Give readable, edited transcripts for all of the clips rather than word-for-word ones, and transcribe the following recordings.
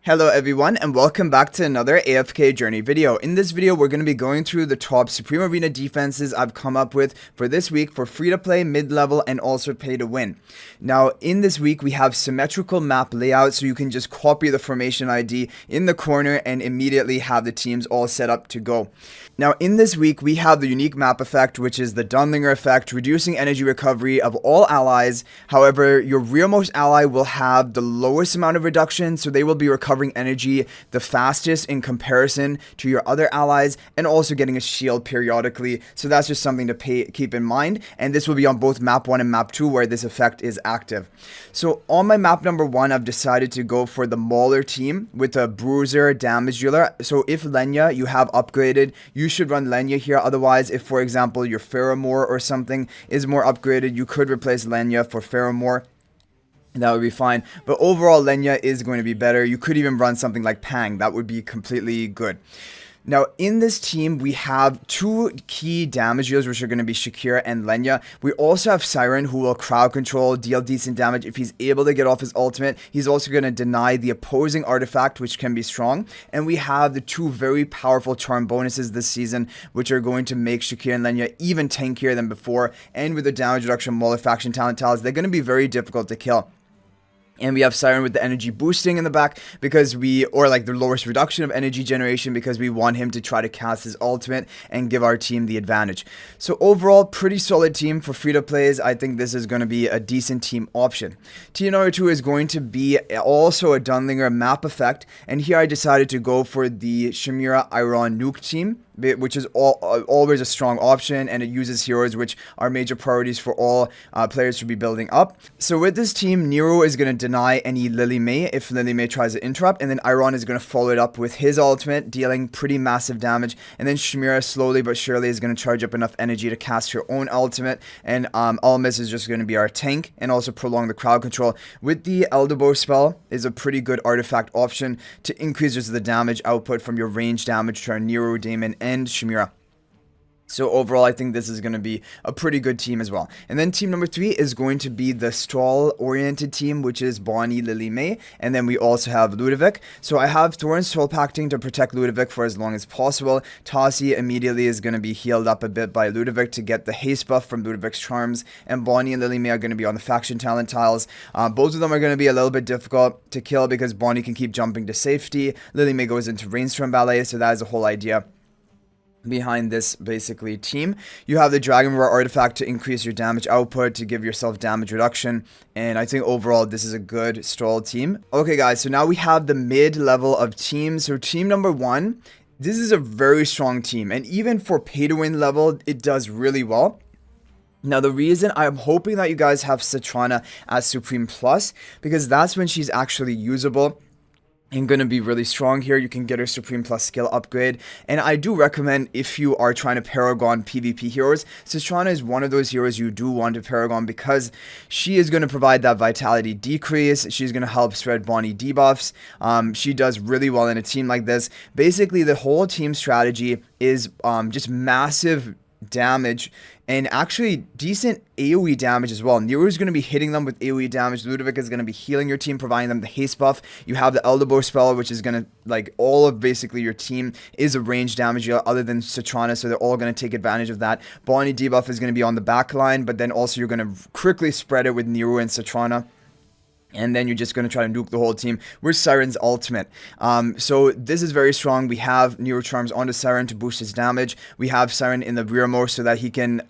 Hello everyone and welcome back to another AFK Journey video. In this video we're going to be going through the top Supreme Arena defenses I've come up with for this week for free to play, mid-level, and also pay to win. Now in this week we have symmetrical map layout, so you can just copy the formation ID in the corner and immediately have the teams all set up to go. Now in this week we have the unique map effect, which is the Dunlingr effect, reducing energy recovery of all allies. However, your rearmost ally will have the lowest amount of reduction, so they will be recovering energy the fastest in comparison to your other allies, and also getting a shield periodically. So that's just something to keep in mind, and this will be on both map 1 and map 2 where this effect is active. So on my map number 1, I've decided to go for the Mauler team with a Bruiser damage dealer. So if Lenya you have upgraded, you should run Lenya here. Otherwise, if for example your Pheromore or something is more upgraded, you could replace Lenya for Pheromore. That would be fine, but overall Lenya is going to be better. You could even run something like Pang. That would be completely good. Now in this team we have two key damage dealers, which are going to be Shakira and Lenya. We also have Siren, who will crowd control, deal decent damage if he's able to get off his ultimate. He's also going to deny the opposing artifact, which can be strong. And we have the two very powerful charm bonuses this season, which are going to make Shakira and Lenya even tankier than before. And with the damage reduction Mauler faction talent tiles, they're going to be very difficult to kill. And we have Siren with the energy boosting in the back because or like the lowest reduction of energy generation, because we want him to try to cast his ultimate and give our team the advantage. So overall, pretty solid team for free to plays. I think this is going to be a decent team option. Team number 2 is going to be also a Dunlingr Map Effect. And here I decided to go for the Chimera Iron Nuke team, which is always a strong option, and it uses heroes which are major priorities for all players to be building up. So with this team, Nero is going to deny any Lily May if Lily May tries to interrupt, and then Iron is going to follow it up with his ultimate, dealing pretty massive damage, and then Chimera slowly but surely is going to charge up enough energy to cast her own ultimate, and Almas is just going to be our tank and also prolong the crowd control. With the Elderbow spell is a pretty good artifact option to increase just the damage output from your range damage to our Nero, Daemon, and Chimera. So overall, I think this is going to be a pretty good team as well. And then team number 3 is going to be the stall-oriented team, which is Bonnie, Lily May, and then we also have Ludovic. So I have Thorin's Soul Pacting to protect Ludovic for as long as possible. Tassi immediately is going to be healed up a bit by Ludovic to get the haste buff from Ludovic's charms, and Bonnie and Lily May are going to be on the faction talent tiles. Both of them are going to be a little bit difficult to kill because Bonnie can keep jumping to safety. Lily May goes into rainstorm ballet, so that is the whole idea behind this basically team. You have the Dragon Roar artifact to increase your damage output, to give yourself damage reduction, and I think overall this is a good stall team. Okay guys, so now we have the mid level of teams. So team number 1, this is a very strong team, and even for pay to win level it does really well. Now the reason I'm hoping that you guys have Citrana as Supreme Plus, because that's when she's actually usable and going to be really strong here. You can get her Supreme Plus skill upgrade, and I do recommend, if you are trying to Paragon PvP heroes, Citrana is one of those heroes you do want to Paragon, because she is going to provide that vitality decrease. She's going to help spread Bonnie debuffs. She does really well in a team like this. Basically the whole team strategy is just massive damage and actually decent AoE damage as well. Nero is going to be hitting them with AoE damage. Ludovic is going to be healing your team, providing them the haste buff. You have the Elderbow spell, which is going to, like, all of basically your team is a range damage other than Citrana, so they're all going to take advantage of that. Bonnie debuff is going to be on the back line, but then also you're going to quickly spread it with Nero and Citrana. And then you're just going to try to nuke the whole team with Siren's ultimate. So this is very strong. We have Nero Charms onto Siren to boost his damage. We have Siren in the rearmost so that he can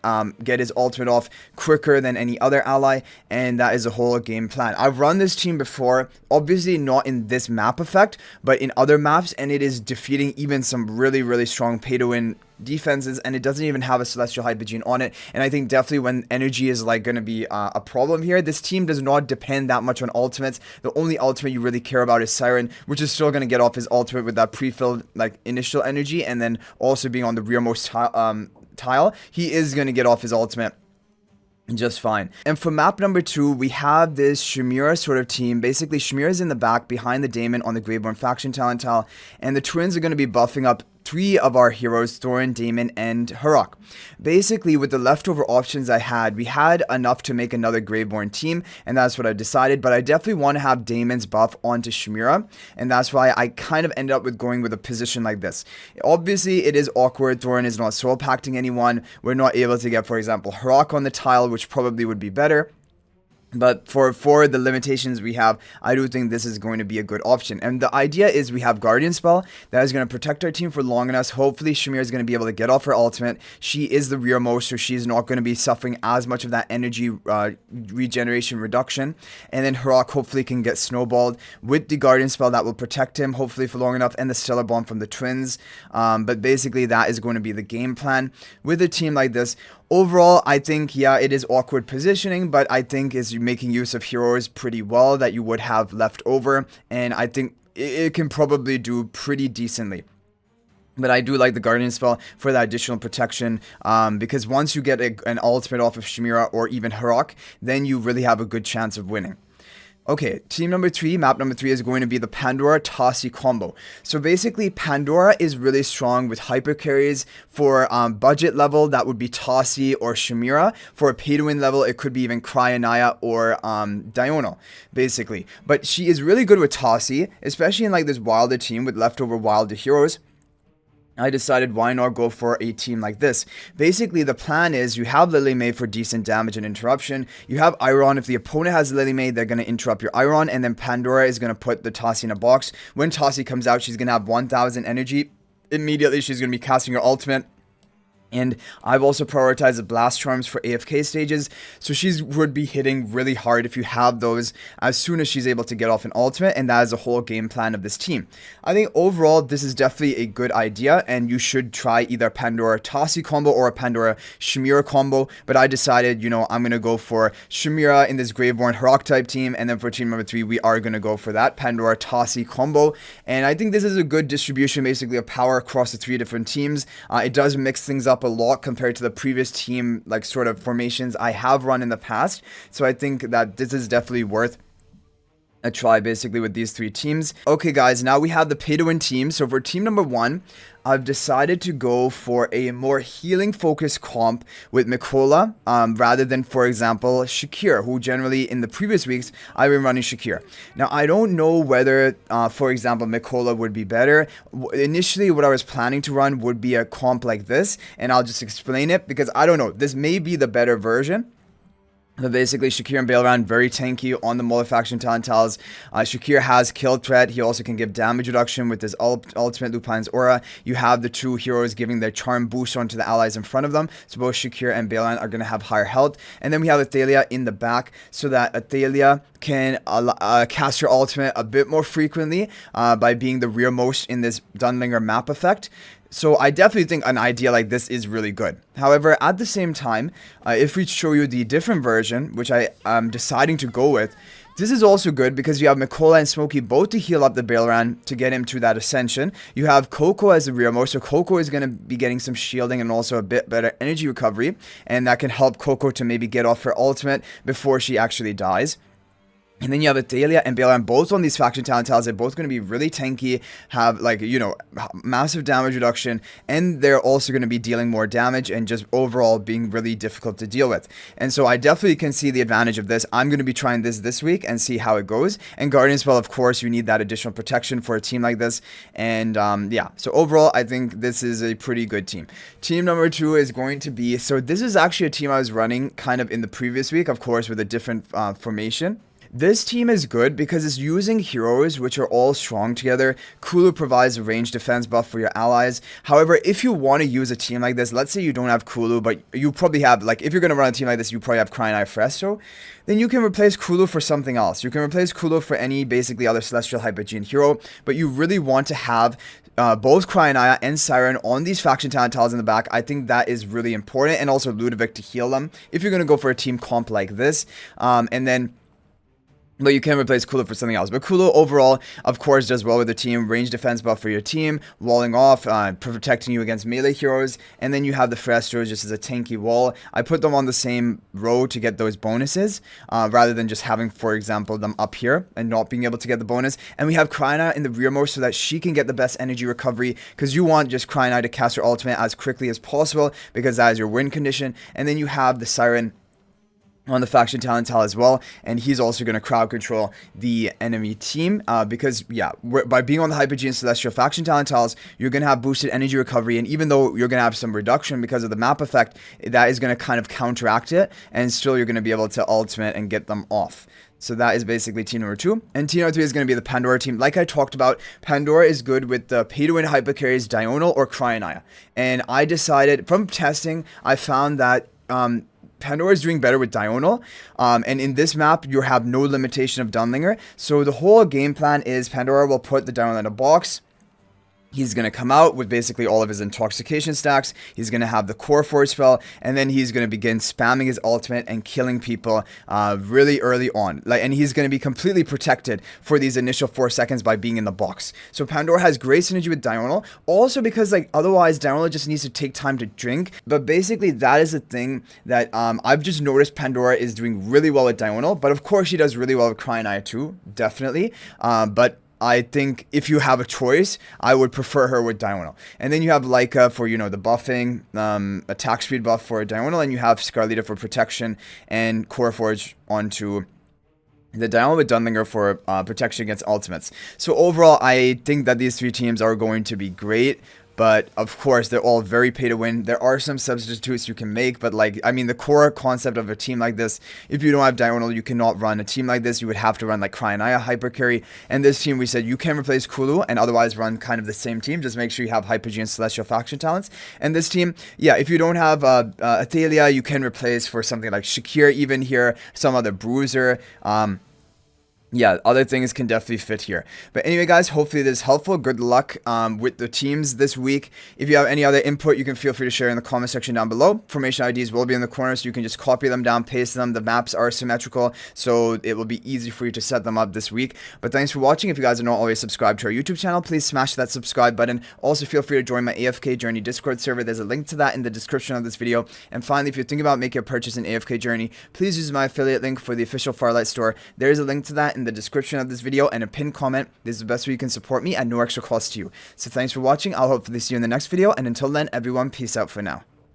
get his ultimate off quicker than any other ally. And that is the whole game plan. I've run this team before, obviously not in this map effect, but in other maps. And it is defeating even some really, really strong pay-to-win defenses, and it doesn't even have a Celestial Hypogean on it. And I think definitely when energy is like going to be a problem here, this team does not depend that much on ultimates. The only ultimate you really care about is Siren, which is still going to get off his ultimate with that pre-filled like initial energy, and then also being on the rearmost tile, he is going to get off his ultimate just fine. And for map number 2, we have this Chimera sort of team. Basically, Chimera is in the back behind the Daemon on the Graveborn faction talent tile, and the twins are going to be buffing up three of our heroes, Thorin, Daemon, and Harok. Basically, with the leftover options I had, we had enough to make another Graveborn team, and that's what I decided, but I definitely want to have Daemon's buff onto Shamira, and that's why I kind of ended up with going with a position like this. Obviously, it is awkward. Thorin is not soul pacting anyone. We're not able to get, for example, Harok on the tile, which probably would be better. But for the limitations we have, I do think this is going to be a good option. And the idea is we have Guardian spell that is going to protect our team for long enough. Hopefully, Shamir is going to be able to get off her ultimate. She is the rearmost, so she's not going to be suffering as much of that energy regeneration reduction. And then Harok hopefully can get snowballed with the Guardian spell that will protect him, hopefully for long enough, and the Stellar Bomb from the twins. But basically, that is going to be the game plan with a team like this. Overall, I think, yeah, it is awkward positioning, but I think is making use of heroes pretty well that you would have left over, and I think it can probably do pretty decently. But I do like the Guardian spell for that additional protection, because once you get an ultimate off of Shamira or even Harok, then you really have a good chance of winning. Okay, team number 3, map number 3 is going to be the Pandora Tasi combo. So basically, Pandora is really strong with hyper carries. For budget level, that would be Tasi or Shamira. For a pay-to-win level, it could be even Cryanaya or Diona, basically. But she is really good with Tasi, especially in like this wilder team with leftover wilder heroes. I decided why not go for a team like this. Basically, the plan is you have Lily May for decent damage and interruption. You have Iron. If the opponent has Lily May, they're going to interrupt your Iron. And then Pandora is going to put the Tasi in a box. When Tasi comes out, she's going to have 1000 energy. Immediately, she's going to be casting her ultimate. And I've also prioritized the blast charms for AFK stages, so she would be hitting really hard if you have those as soon as she's able to get off an ultimate, and that is the whole game plan of this team. I think overall this is definitely a good idea, and you should try either Pandora Tasi combo or a Pandora Shamira combo, but I decided, you know, I'm going to go for Shamira in this Graveborn Harok type team, and then for team number 3 we are going to go for that Pandora Tasi combo, and I think this is a good distribution basically of power across the 3 different teams. It does mix things up a lot compared to the previous team like sort of formations I have run in the past, so I think that this is definitely worth a try basically with these 3 teams. Okay guys, now we have the pay to win team. So for team number 1, I've decided to go for a more healing focused comp with Mikola rather than, for example, Shakir, who generally in the previous weeks I've been running Shakir. Now I don't know whether for example Mikola would be better. Initially what I was planning to run would be a comp like this, and I'll just explain it because I don't know, this may be the better version. So basically, Shakir and Baelran very tanky on the Malefaction talent tiles. Shakir has kill threat. He also can give damage reduction with his ultimate Lupine's aura. You have the 2 heroes giving their charm boost onto the allies in front of them. So both Shakir and Baelran are going to have higher health. And then we have Athalia in the back so that Athalia can cast her ultimate a bit more frequently by being the rearmost in this Dunlingr Map Effect. So I definitely think an idea like this is really good. However, at the same time, if we show you the different version, which I am deciding to go with, this is also good because you have Mikola and Smokey both to heal up the Baelran to get him to that ascension. You have Coco as the rearmost, so Coco is going to be getting some shielding and also a bit better energy recovery, and that can help Coco to maybe get off her ultimate before she actually dies. And then you have Athalia and Baelran both on these faction talent tiles. They're both going to be really tanky, have like, you know, massive damage reduction, and they're also going to be dealing more damage and just overall being really difficult to deal with. And so I definitely can see the advantage of this. I'm going to be trying this week and see how it goes. And Guardian spell, of course, you need that additional protection for a team like this. And yeah, so overall, I think this is a pretty good team. Team number 2 is going to be, so this is actually a team I was running kind of in the previous week, of course, with a different formation. This team is good because it's using heroes which are all strong together. Kulu provides a range defense buff for your allies. However, if you want to use a team like this, let's say you don't have Kulu, but you probably have, like, if you're going to run a team like this, you probably have Cryanaya Fresto, then you can replace Kulu for something else. You can replace Kulu for any basically other Celestial Hypergene hero, but you really want to have both Cryanaya and Siren on these faction talent tiles in the back. I think that is really important, and also Ludovic to heal them if you're going to go for a team comp like this. And then But you can replace Kulu for something else. But Kulu overall, of course, does well with the team. Range defense buff for your team, walling off, protecting you against melee heroes. And then you have the Frestros just as a tanky wall. I put them on the same row to get those bonuses, rather than just having, for example, them up here and not being able to get the bonus. And we have Kryna in the rearmost so that she can get the best energy recovery, because you want just Kryna to cast her ultimate as quickly as possible, because that is your win condition. And then you have the Siren on the faction talent tile as well, and he's also going to crowd control the enemy team, because yeah, by being on the Hyper G and Celestial faction talent tiles, you're going to have boosted energy recovery, and even though you're going to have some reduction because of the map effect, that is going to kind of counteract it, and still you're going to be able to ultimate and get them off. So that is basically team number 2. And team number 3 is going to be the Pandora team. Like I talked about, Pandora is good with the pay-to-win hyper carries Diurnal or Cryonaya. And I decided, from testing, I found that Pandora is doing better with Diurnal, and in this map, you have no limitation of Dunlingr. So the whole game plan is Pandora will put the Diurnal in a box. He's going to come out with basically all of his intoxication stacks. He's going to have the core force spell, and then he's going to begin spamming his ultimate and killing people really early on. And he's going to be completely protected for these initial 4 seconds by being in the box. So Pandora has great synergy with Diurnal, also because otherwise Diurnal just needs to take time to drink. But basically that is the thing that I've just noticed Pandora is doing really well with Diurnal, but of course she does really well with Cryonaya too, definitely. But I think if you have a choice, I would prefer her with Diurnal. And then you have Leica for, the buffing, attack speed buff for Diurnal, and you have Scarlita for protection, and Core Forge onto the Diurnal with Dunlingr for protection against ultimates. So overall, I think that these 3 teams are going to be great. But of course, they're all very pay to win. There are some substitutes you can make, but the core concept of a team like this, if you don't have Diurnal, you cannot run a team like this. You would have to run like Cryonaya hyper carry. And this team, we said you can replace Kulu and otherwise run kind of the same team. Just make sure you have Hyper G and Celestial faction talents. And this team, yeah, if you don't have Athalia, you can replace for something like Shakir, even here, some other bruiser. Yeah, other things can definitely fit here. But anyway, guys, hopefully this is helpful. Good luck with the teams this week. If you have any other input, you can feel free to share in the comment section down below. Formation IDs will be in the corner, so you can just copy them down, paste them. The maps are symmetrical, so it will be easy for you to set them up this week. But thanks for watching. If you guys are not already subscribed to our YouTube channel, please smash that subscribe button. Also, feel free to join my AFK Journey Discord server. There's a link to that in the description of this video. And finally, if you're thinking about making a purchase in AFK Journey, please use my affiliate link for the official Farlight store. There is a link to that in the description of this video and a pinned comment. This is the best way you can support me at no extra cost to you. So thanks for watching. I'll hopefully see you in the next video, and until then, everyone, peace out for now.